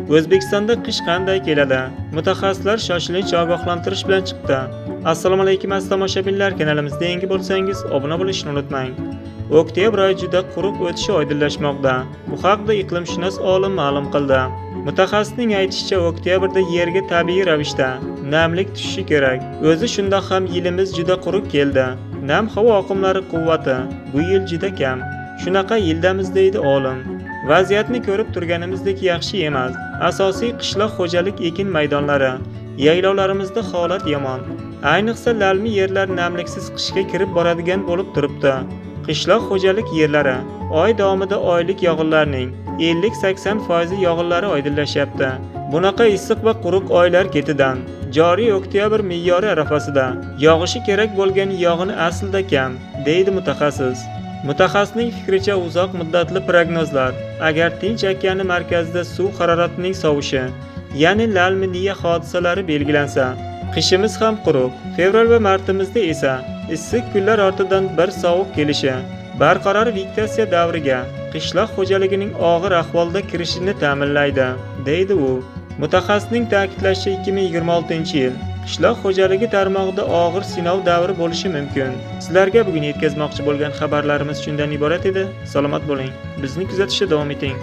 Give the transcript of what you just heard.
O'zbekistonda qish qanday keladi? Mutaxassislar shoshilinch ogohlantirish bilan chiqdi. Assalomu alaykum aziz tomoshabinlar, kanalimizda yangi bo'lsangiz obuna bo'lishni unutmang. Oktyabr oyi juda quruq o'tishi oydinlashmoqda. Bu haqda iqlimshunos olim ma'lum qildi. Mutaxassisning aytishicha, oktyabrda yerga tabiiy ravishda namlik tushishi kerak. O'zi shundoq ham yilimiz juda quruq keldi. Nam havo oqimlari quvvati bu yil juda kam. Shunaqa yildamiz deydi olim. Vaziyatni ko'rib turganimizdek yaxshi emas. Asosiy qishloq xo'jalik ekin maydonlari, yaylovlarimizda holat yomon. Ayniqsa lalmi yerlar namliksiz qishga kirib boradigan bo'lib turibdi. Qishloq xo'jalik yerlari oy davomida oylik yog'inlarning 50-80% yog'inlari oydinlashyapti. Bunaqa issiq va quruq oylar ketidan joriy oktyabr me'yori arafasida yog'ishi kerak bo'lgan yog'in aslida kam, deydi mutaxassis. Mutaxassisning fikricha, uzoq muddatli prognozlar, agar Tinch okeani markazida suv haroratining sovishi, ya'ni La-Niniya hodisalari belgilansa, qishimiz ham quruq, fevral va martimizda esa issiq kunlar ortidan bir sovuq kelishi barqaror vegetasiya davriga qishloq xo'jaligining og'ir ahvolda kirishini ta'minlaydi, deydi u. Mutaxassisning ta'kidlashicha, 2026-yil qishloq xo'jaligi tarmog'ida og'ir sinov davri bo'lishi mumkin. Sizlarga bugun yetkazmoqchi bo'lgan xabarlarimiz shundan iborat edi. Salomat bo'ling. Bizni kuzatishda davom eting.